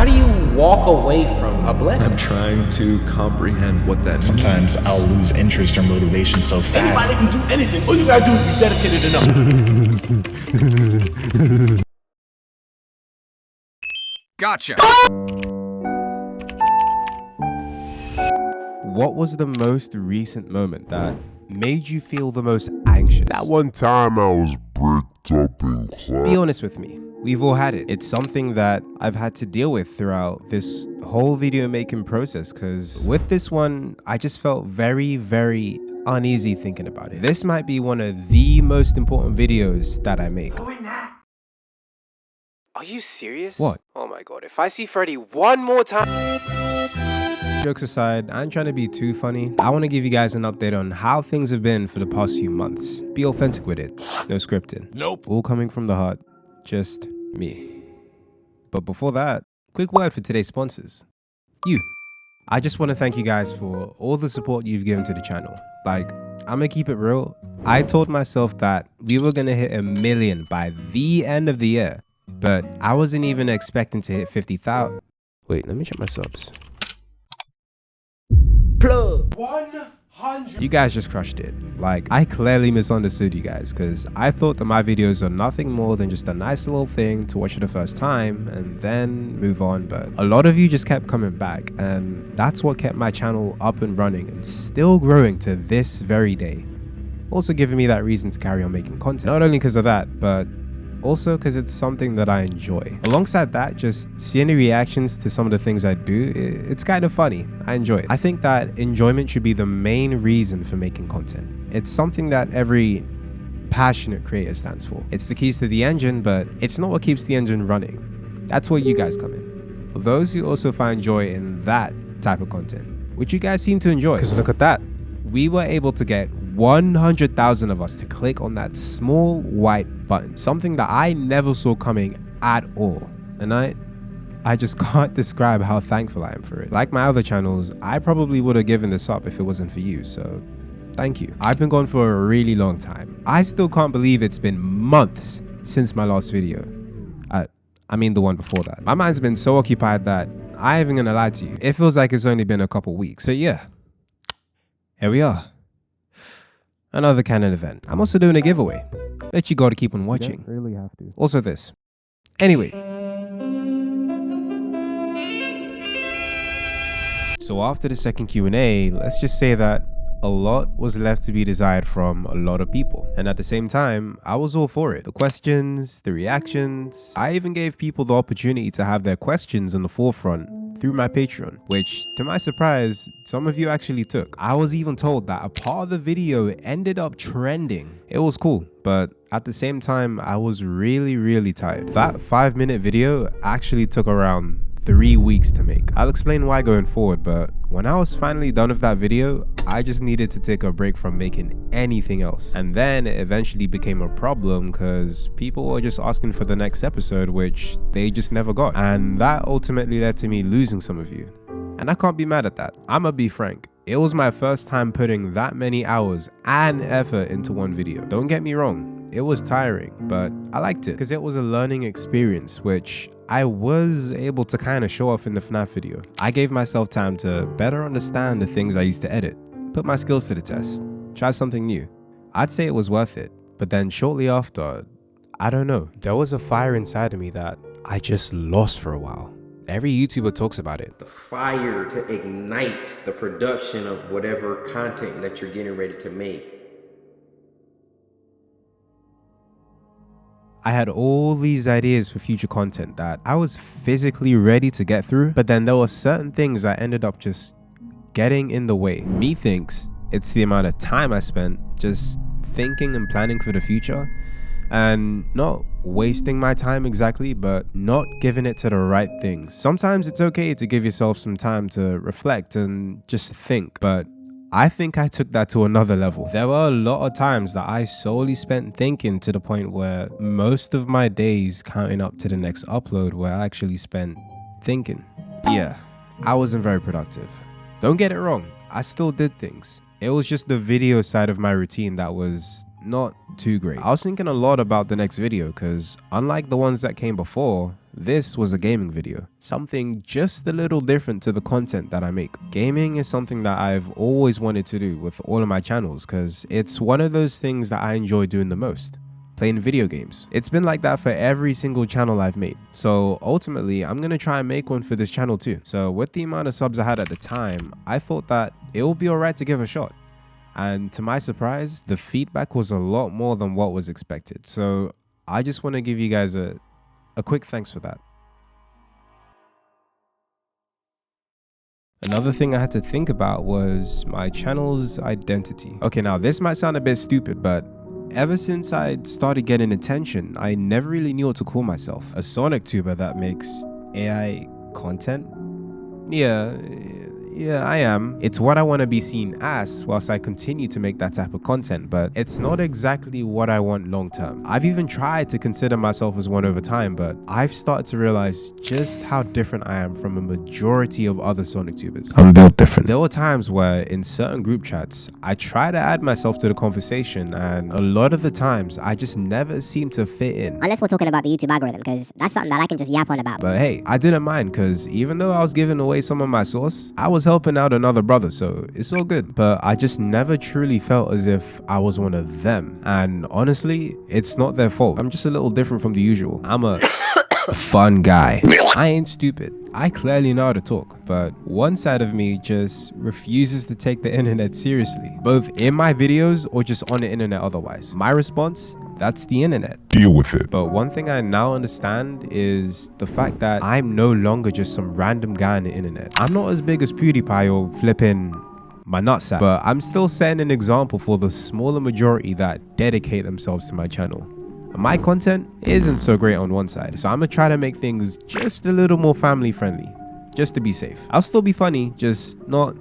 How do you walk away from a blessing? I'm trying to comprehend what that means. Sometimes I'll lose interest or motivation so fast. Anybody can do anything. All you gotta do is be dedicated enough. Gotcha. What was the most recent moment that made you feel the most anxious? That one time I was bricked up in class. Be honest with me. We've all had it. It's something that I've had to deal with throughout this whole video making process, because with this one, I just felt very, very uneasy thinking about it. This might be one of the most important videos that I make. Are you serious? What? Oh my god, if I see Freddy one more time... Jokes aside, I ain't trying to be too funny. I want to give you guys an update on how things have been for the past few months. Be authentic with it. No scripting. Nope. All coming from the heart. Just me. But before that, quick word for today's sponsors. You. I just want to thank you guys for all the support you've given to the channel. Like, I'm gonna keep it real. I told myself that we were gonna hit 1 million by the end of the year, but I wasn't even expecting to hit 50,000. Wait, let me check my subs. Plug. 100. You guys just crushed it. Like, I clearly misunderstood you guys, because I thought that my videos are nothing more than just a nice little thing to watch for the first time and then move on, but a lot of you just kept coming back, and that's what kept my channel up and running and still growing to this very day. Also giving me that reason to carry on making content. Not only because of that, but also because it's something that I enjoy. Alongside that, just seeing the reactions to some of the things I do, it's kind of funny. I enjoy it. I think that enjoyment should be the main reason for making content. It's something that every passionate creator stands for. It's the keys to the engine, but it's not what keeps the engine running. That's where you guys come in. For those who also find joy in that type of content, which you guys seem to enjoy, because look at that. We were able to get 100,000 of us to click on that small white button, something that I never saw coming at all. And I just can't describe how thankful I am for it. Like my other channels, I probably would have given this up if it wasn't for you, so thank you. I've been gone for a really long time. I still can't believe it's been months since my last video. I mean the one before that. My mind's been so occupied that I ain't even gonna lie to you. It feels like it's only been a couple weeks. But yeah, here we are. Another canon event. I'm also doing a giveaway. Bet you gotta keep on watching. You don't really have to. Also this. Anyway. So after the second Q&A, let's just say that a lot was left to be desired from a lot of people. And at the same time, I was all for it. The questions, the reactions. I even gave people the opportunity to have their questions on the forefront through my Patreon, which to my surprise, some of you actually took. I was even told that a part of the video ended up trending. It was cool, but at the same time, I was really tired. That 5-minute video actually took around 3 weeks to make. I'll explain why going forward, but when I was finally done with that video, I just needed to take a break from making anything else. And then it eventually became a problem because people were just asking for the next episode, which they just never got. And that ultimately led to me losing some of you. And I can't be mad at that. I'ma be frank. It was my first time putting that many hours and effort into one video. Don't get me wrong, it was tiring, but I liked it because it was a learning experience, which I was able to kind of show off in the FNAF video. I gave myself time to better understand the things I used to edit, put my skills to the test, try something new. I'd say it was worth it, but then shortly after, I don't know, there was a fire inside of me that I just lost for a while. Every YouTuber talks about it. The fire to ignite the production of whatever content that you're getting ready to make. I had all these ideas for future content that I was physically ready to get through, but then there were certain things that ended up just getting in the way. Me thinks it's the amount of time I spent just thinking and planning for the future and not wasting my time exactly, but not giving it to the right things. Sometimes it's okay to give yourself some time to reflect and just think, but I think I took that to another level. There were a lot of times that I solely spent thinking, to the point where most of my days counting up to the next upload were actually spent thinking. Yeah, I wasn't very productive. Don't get it wrong, I still did things. It was just the video side of my routine that was not too great. I was thinking a lot about the next video because unlike the ones that came before, This was a gaming video, something just a little different to the content that I make. Gaming is something that I've always wanted to do with all of my channels because it's one of those things that I enjoy doing the most. Playing video games. It's been like that for every single channel I've made. So ultimately, I'm gonna try and make one for this channel too. So with the amount of subs I had at the time, I thought that it would be alright to give a shot. And to my surprise, the feedback was a lot more than what was expected. So I just want to give you guys a quick thanks for that. Another thing I had to think about was my channel's identity. Okay, now this might sound a bit stupid, but ever since I started getting attention, I never really knew what to call myself. A Sonic tuber that makes AI content? Yeah, I am. It's what I want to be seen as whilst I continue to make that type of content, but it's not exactly what I want long term. I've even tried to consider myself as one over time, but I've started to realize just how different I am from a majority of other Sonic tubers. I'm built different. There were times where in certain group chats, I try to add myself to the conversation, and a lot of the times I just never seem to fit in. Unless we're talking about the YouTube algorithm, because that's something that I can just yap on about. But hey, I didn't mind because even though I was giving away some of my sauce, I was helping out another brother, so it's all good. But I just never truly felt as if I was one of them. And honestly, it's not their fault. I'm just a little different from the usual. I'm a fun guy. I ain't stupid. I clearly know how to talk, but one side of me just refuses to take the internet seriously, both in my videos or just on the internet otherwise. My response? That's the internet. Deal with it. But one thing I now understand is the fact that I'm no longer just some random guy on the internet. I'm not as big as PewDiePie or flipping my nutsack, but I'm still setting an example for the smaller majority that dedicate themselves to my channel. And my content isn't so great on one side, so I'm gonna try to make things just a little more family friendly, just to be safe. I'll still be funny, just not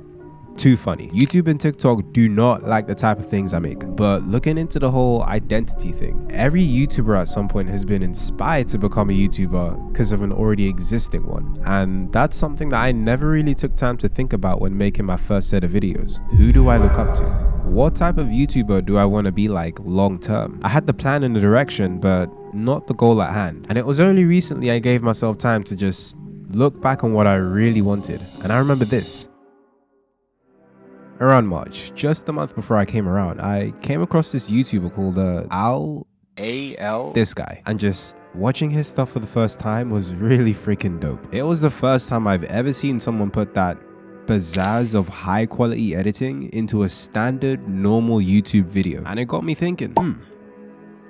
too funny. YouTube and TikTok do not like the type of things I make. But looking into the whole identity thing, every YouTuber at some point has been inspired to become a YouTuber because of an already existing one. And that's something that I never really took time to think about when making my first set of videos. Who do I look up to? What type of YouTuber do I want to be like long term? I had the plan and the direction, but not the goal at hand. And it was only recently I gave myself time to just look back on what I really wanted. And I remember this. Around March, just a month before I came around, I came across this YouTuber called this guy, and just watching his stuff for the first time was really freaking dope. It was the first time I've ever seen someone put that pizzazz of high quality editing into a standard normal YouTube video, and it got me thinking,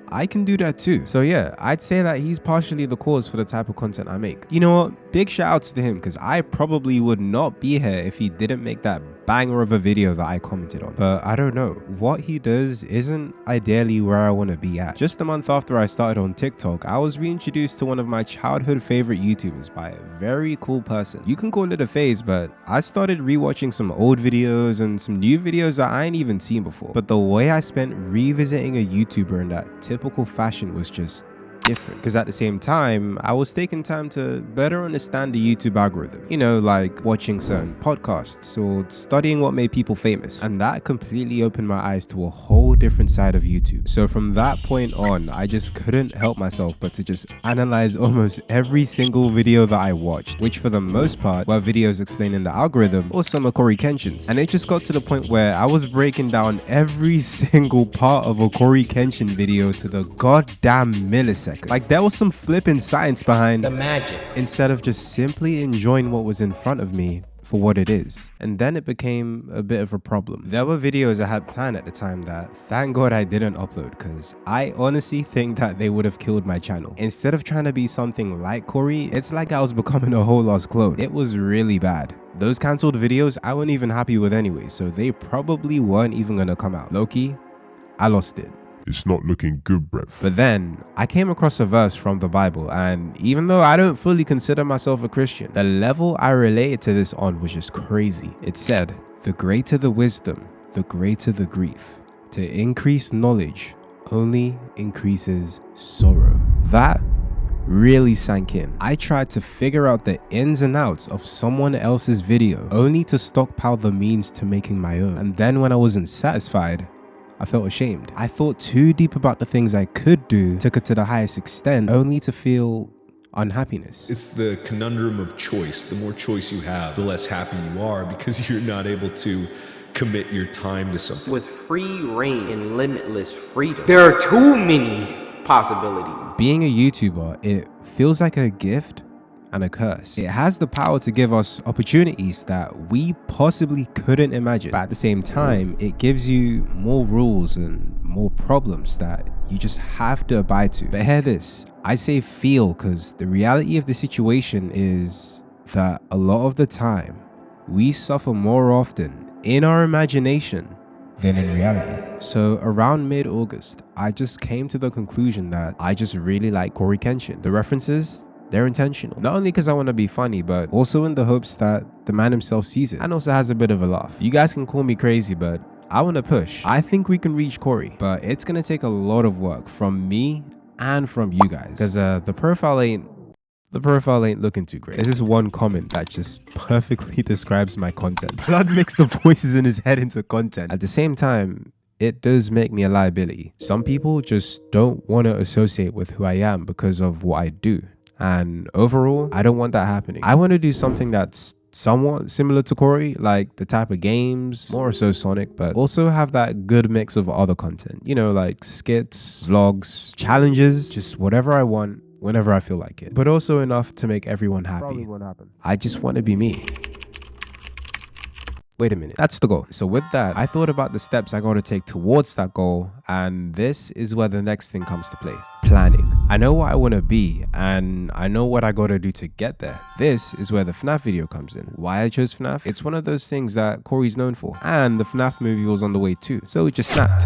I can do that too. So yeah, I'd say that he's partially the cause for the type of content I make. You know what? Big shout outs to him, because I probably would not be here if he didn't make that banger of a video that I commented on. But I don't know, what he does isn't ideally where I want to be at. Just a month after I started on TikTok, I was reintroduced to one of my childhood favorite YouTubers by a very cool person. You can call it a phase, but I started rewatching some old videos and some new videos that I ain't even seen before. But the way I spent revisiting a YouTuber in that typical fashion was just different, because at the same time I was taking time to better understand the YouTube algorithm, you know, like watching certain podcasts or studying what made people famous, and that completely opened my eyes to a whole different side of YouTube. So from that point on, I just couldn't help myself but to just analyze almost every single video that I watched, which for the most part were videos explaining the algorithm or some of Corey Kenshin's. And it just got to the point where I was breaking down every single part of a Corey Kenshin video to the goddamn millisecond. Like there was some flipping science behind The magic. instead of just simply enjoying what was in front of me for what it is. And then it became a bit of a problem. There were videos I had planned at the time that thank God I didn't upload, because I honestly think that they would have killed my channel. Instead of trying to be something like Corey, it's like I was becoming a whole lost clone. It was really bad. Those cancelled videos I wasn't even happy with anyway, so they probably weren't even gonna come out. Low-key, I lost it. It's not looking good, bruv. But then I came across a verse from the Bible, and even though I don't fully consider myself a Christian, the level I related to this on was just crazy. It said, "The greater the wisdom, the greater the grief. To increase knowledge only increases sorrow." That really sank in. I tried to figure out the ins and outs of someone else's video, only to stockpile the means to making my own. And then when I wasn't satisfied, I felt ashamed. I thought too deep about the things I could do, took it to the highest extent, only to feel unhappiness. It's the conundrum of choice. The more choice you have, the less happy you are because you're not able to commit your time to something. With free reign and limitless freedom, there are too many possibilities. Being a YouTuber, it feels like a gift and a curse. It has the power to give us opportunities that we possibly couldn't imagine, but at the same time, it gives you more rules and more problems that you just have to abide to. But hear this, I say feel because the reality of the situation is that a lot of the time, we suffer more often in our imagination than in reality. So around mid-August, I just came to the conclusion that I just really like Cory Kenshin. The references, they're intentional. Not only because I want to be funny, but also in the hopes that the man himself sees it and also has a bit of a laugh. You guys can call me crazy, but I want to push. I think we can reach Cory, but it's going to take a lot of work from me and from you guys because the profile ain't looking too great. There's this one comment that just perfectly describes my content. Blood mixed the voices in his head into content. At the same time, it does make me a liability. Some people just don't want to associate with who I am because of what I do. And overall, I don't want that happening. I want to do something that's somewhat similar to Cory, like the type of games, more so Sonic, but also have that good mix of other content. You know, like skits, vlogs, challenges, just whatever I want, whenever I feel like it. But also enough to make everyone happy. Probably won't happen. I just want to be me. Wait a minute, that's the goal. So with that, I thought about the steps I got to take towards that goal, and this is where the next thing comes to play. Planning. I know what I want to be, and I know what I got to do to get there. This is where the FNAF video comes in. Why I chose FNAF? It's one of those things that Cory's known for, and the FNAF movie was on the way too, so it just snapped.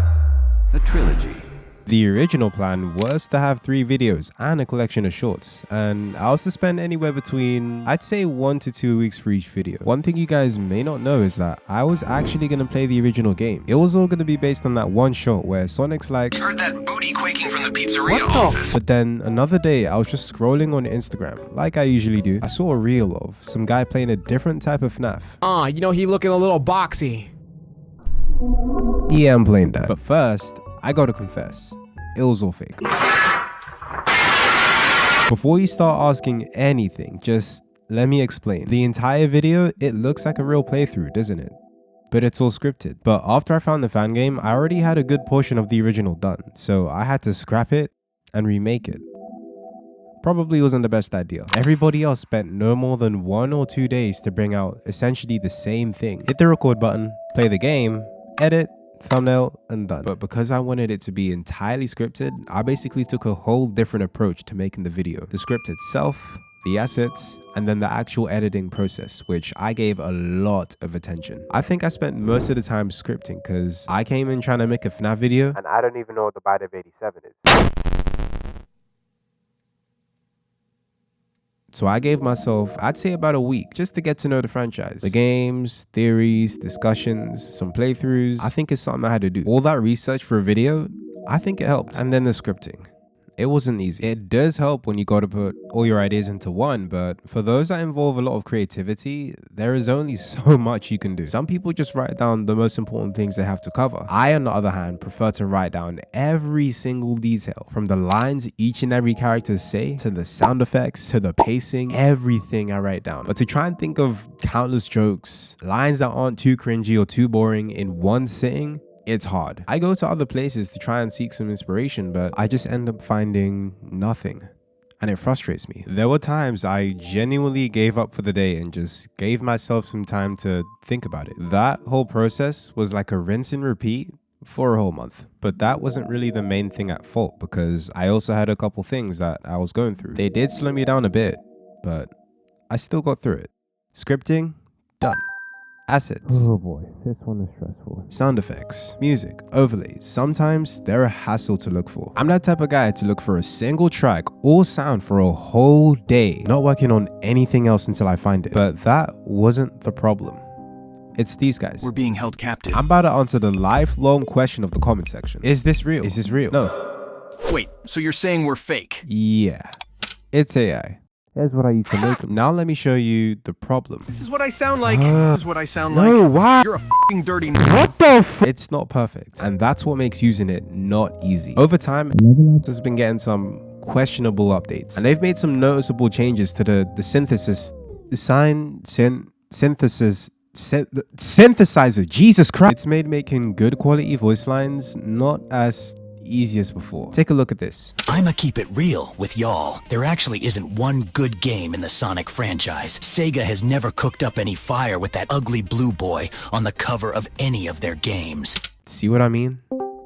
A trilogy. The original plan was to have 3 videos and a collection of shorts, and I was to spend anywhere between, I'd say 1 to 2 weeks for each video. One thing you guys may not know is that I was actually going to play the original games. It was all going to be based on that one shot where Sonic's like, Heard that booty quaking from the pizzeria office. But then another day I was just scrolling on Instagram, like I usually do. I saw a reel of some guy playing a different type of FNAF. You know, he looking a little boxy. Yeah, I'm playing that. But first, I gotta confess, it was all fake. Before you start asking anything, just let me explain. The entire video, it looks like a real playthrough, doesn't it? But it's all scripted. But after I found the fan game, I already had a good portion of the original done, so I had to scrap it and remake it. Probably wasn't the best idea. Everybody else spent no more than 1 or 2 days to bring out essentially the same thing. Hit the record button, play the game, edit, thumbnail, and done. But because I wanted it to be entirely scripted, I basically took a whole different approach to making the video. The script itself, the assets, and then the actual editing process, which I gave a lot of attention. I think I spent most of the time scripting because I came in trying to make a FNAF video and I don't even know what the Bite of 87 is. So I gave myself, I'd say about a week just to get to know the franchise. The games, theories, discussions, some playthroughs. I think it's something I had to do. All that research for a video, I think it helped. And then the scripting. It wasn't easy. It does help when you got to put all your ideas into one, but for those that involve a lot of creativity, there is only so much you can do. Some people just write down the most important things they have to cover. I, on the other hand, prefer to write down every single detail, from the lines each and every character say, to the sound effects, to the pacing, everything I write down. But to try and think of countless jokes, lines that aren't too cringy or too boring in one sitting, it's hard. I go to other places to try and seek some inspiration, but I just end up finding nothing. And it frustrates me. There were times I genuinely gave up for the day and just gave myself some time to think about it. That whole process was like a rinse and repeat for a whole month. But that wasn't really the main thing at fault, because I also had a couple things that I was going through. They did slow me down a bit, but I still got through it. Scripting, done. Assets. Oh boy, this one is stressful. Sound effects, music, overlays. Sometimes they're a hassle to look for. I'm that type of guy to look for a single track or sound for a whole day, not working on anything else until I find it. But that wasn't the problem. It's these guys. We're being held captive. I'm about to answer the lifelong question of the comment section. Is this real? Is this real? No. Wait, so you're saying we're fake? Yeah, it's AI. Here's what I used to make them. Now let me show you the problem. This is what I sound like. This is what I sound like. No, why? You're a f***ing dirty What the f? It's not perfect. And that's what makes using it not easy. Over time, has been getting some questionable updates. And they've made some noticeable changes to the synthesizer. Jesus Christ. It's made making good quality voice lines not as easy as before. Take a look at this. I'ma keep it real with y'all. There actually isn't one good game in the Sonic franchise. Sega has never cooked up any fire with that ugly blue boy on the cover of any of their games. See what I mean?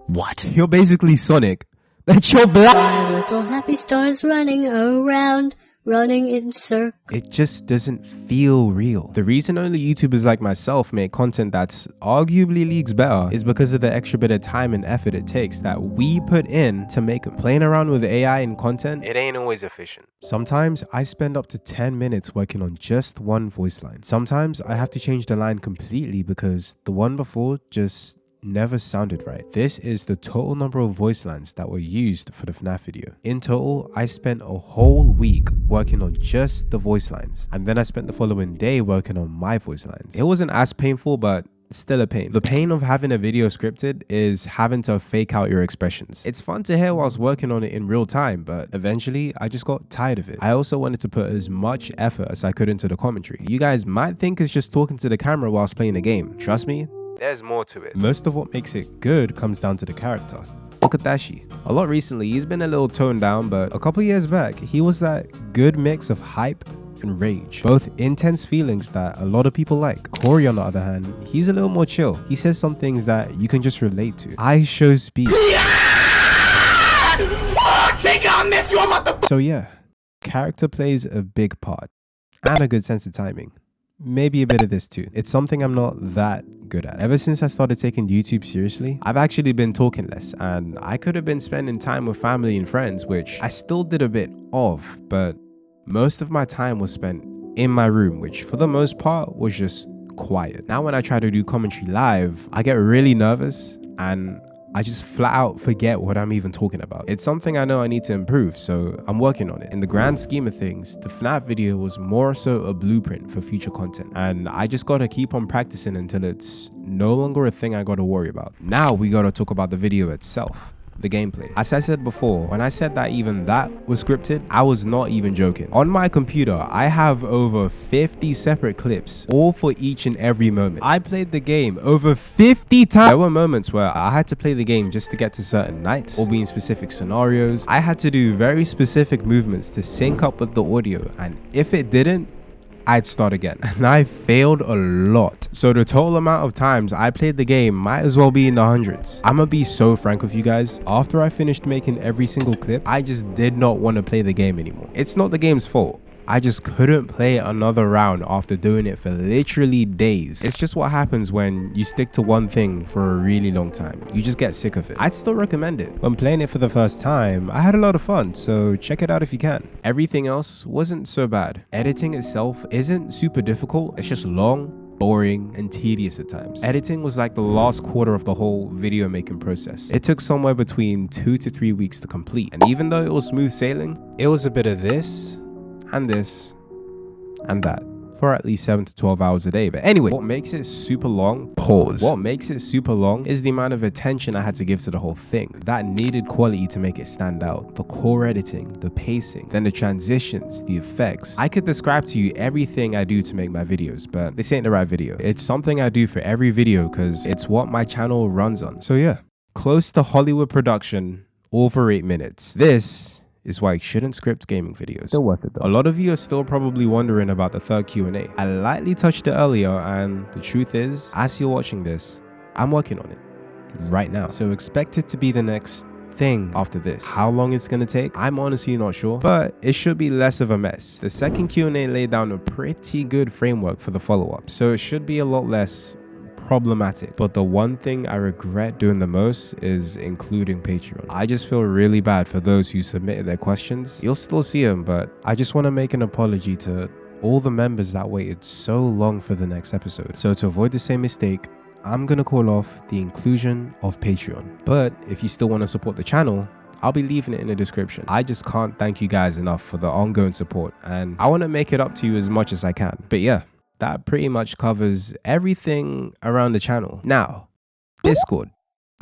What? You're basically Sonic. That's your black. My little happy stars running around, running in circles. It just doesn't feel real. The reason only YouTubers like myself make content that's arguably leagues better is because of the extra bit of time and effort it takes that we put in to make them. Playing around with AI and content, it ain't always efficient. Sometimes I spend up to 10 minutes working on just one voice line. Sometimes I have to change the line completely because the one before just never sounded right. This is the total number of voice lines that were used for the FNAF video. In total, I spent a whole week working on just the voice lines, and then I spent the following day working on my voice lines. It wasn't as painful, but still a pain. The pain of having a video scripted is having to fake out your expressions. It's fun to hear whilst working on it in real time, but eventually I just got tired of it. I also wanted to put as much effort as I could into the commentary. You guys might think it's just talking to the camera whilst playing the game. Trust me, there's more to it. Most of what makes it good comes down to the character. Look at Dashi. A lot recently, he's been a little toned down, but a couple years back, he was that good mix of hype and rage. Both intense feelings that a lot of people like. Corey, on the other hand, he's a little more chill. He says some things that you can just relate to. I show speed. So yeah, character plays a big part. And a good sense of timing. Maybe a bit of this too. It's something I'm not that good at. Ever since I started taking YouTube seriously, I've actually been talking less, and I could have been spending time with family and friends, which I still did a bit of, but most of my time was spent in my room, which for the most part was just quiet. Now when I try to do commentary live, I get really nervous and I just flat out forget what I'm even talking about. It's something I know I need to improve, so I'm working on it. In the grand scheme of things, the FNAF video was more so a blueprint for future content, and I just gotta keep on practicing until it's no longer a thing I gotta worry about. Now we gotta talk about the video itself. The gameplay. As I said before, when I said that even that was scripted, I was not even joking. On my computer, I have over 50 separate clips, all for each and every moment. I played the game over 50 times. There were moments where I had to play the game just to get to certain nights or be in specific scenarios. I had to do very specific movements to sync up with the audio, and if it didn't, I'd start again, and I failed a lot. So the total amount of times I played the game might as well be in the hundreds. I'm gonna be so frank with you guys. After I finished making every single clip, I just did not want to play the game anymore. It's not the game's fault. I just couldn't play another round after doing it for literally days. It's just what happens when you stick to one thing for a really long time. You just get sick of it. I'd still recommend it. When playing it for the first time, I had a lot of fun, so check it out if you can. Everything else wasn't so bad. Editing itself isn't super difficult. It's just long, boring, and tedious at times. Editing was like the last quarter of the whole video making process. It took somewhere between 2 to 3 weeks to complete. And even though it was smooth sailing, it was a bit of this and this and that for at least 7 to 12 hours a day. But anyway, what makes it super long, what makes it super long is the amount of attention I had to give to the whole thing. That needed quality to make it stand out. The core editing, the pacing, then the transitions, the effects. I could describe to you everything I do to make my videos, but this ain't the right video. It's something I do for every video because it's what my channel runs on. So yeah, close to Hollywood production, over 8 minutes. This is why you shouldn't script gaming videos. Still worth it though. A lot of you are still probably wondering about the third Q&A. I lightly touched it earlier, and the truth is, as you're watching this, I'm working on it right now. So expect it to be the next thing after this. How long it's gonna take, I'm honestly not sure, but it should be less of a mess. The second Q&A laid down a pretty good framework for the follow-up, so it should be a lot less problematic. But the one thing I regret doing the most is including Patreon. I just feel really bad for those who submitted their questions. You'll still see them, but I just want to make an apology to all the members that waited so long for the next episode. So to avoid the same mistake, I'm gonna call off the inclusion of Patreon. But if you still want to support the channel, I'll be leaving it in the description. I just can't thank you guys enough for the ongoing support, and I want to make it up to you as much as I can. But yeah, that pretty much covers everything around the channel. Now, Discord.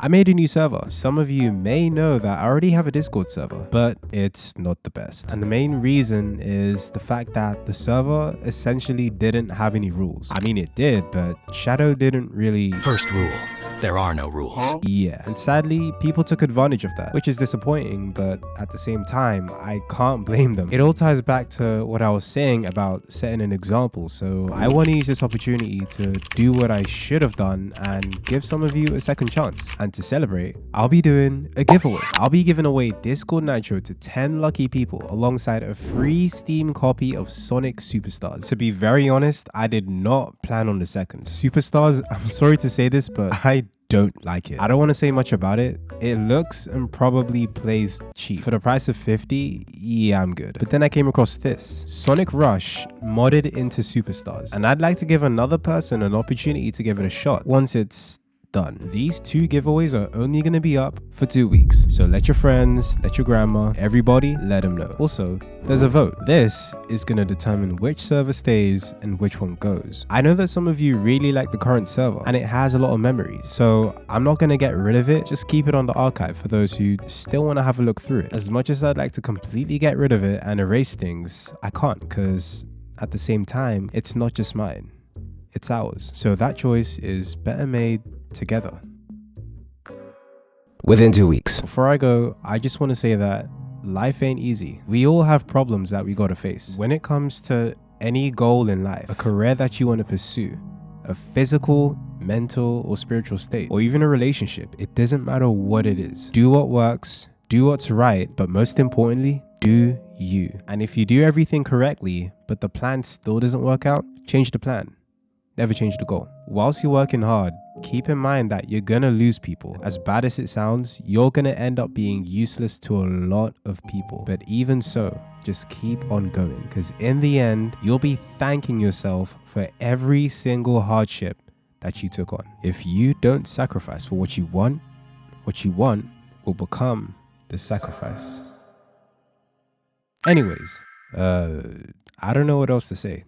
I made a new server. Some of you may know that I already have a Discord server, but it's not the best. And the main reason is the fact that the server essentially didn't have any rules. I mean, it did, but Shadow didn't really... First rule, there are no rules. Yeah, and sadly, people took advantage of that, which is disappointing, but at the same time, I can't blame them. It all ties back to what I was saying about setting an example, so I want to use this opportunity to do what I should have done and give some of you a second chance. And to celebrate, I'll be doing a giveaway. I'll be giving away Discord Nitro to 10 lucky people alongside a free Steam copy of Sonic Superstars. To be very honest, I did not plan on the second. Superstars, I'm sorry to say this, but I don't like it. I don't want to say much about it. It looks and probably plays cheap. For the price of 50, yeah, I'm good. But then I came across this. Sonic Rush modded into Superstars. And I'd like to give another person an opportunity to give it a shot once it's done. These 2 giveaways are only going to be up for 2 weeks. So let your friends, let your grandma, everybody, let them know. Also, there's a vote. This is going to determine which server stays and which one goes. I know that some of you really like the current server and it has a lot of memories. So I'm not going to get rid of it. Just keep it on the archive for those who still want to have a look through it. As much as I'd like to completely get rid of it and erase things, I can't, because at the same time, it's not just mine. It's ours. So that choice is better made together. Within 2 weeks. Before I go, I just want to say that life ain't easy. We all have problems that we gotta face. When it comes to any goal in life, a career that you want to pursue, a physical, mental, or spiritual state, or even a relationship, it doesn't matter what it is. Do what works, do what's right, but most importantly, do you. And if you do everything correctly, but the plan still doesn't work out, change the plan. Never change the goal. Whilst you're working hard, keep in mind that you're gonna lose people. As bad as it sounds, you're gonna end up being useless to a lot of people. But even so, just keep on going, because in the end, you'll be thanking yourself for every single hardship that you took on. If you don't sacrifice for what you want will become the sacrifice. Anyways, I don't know what else to say.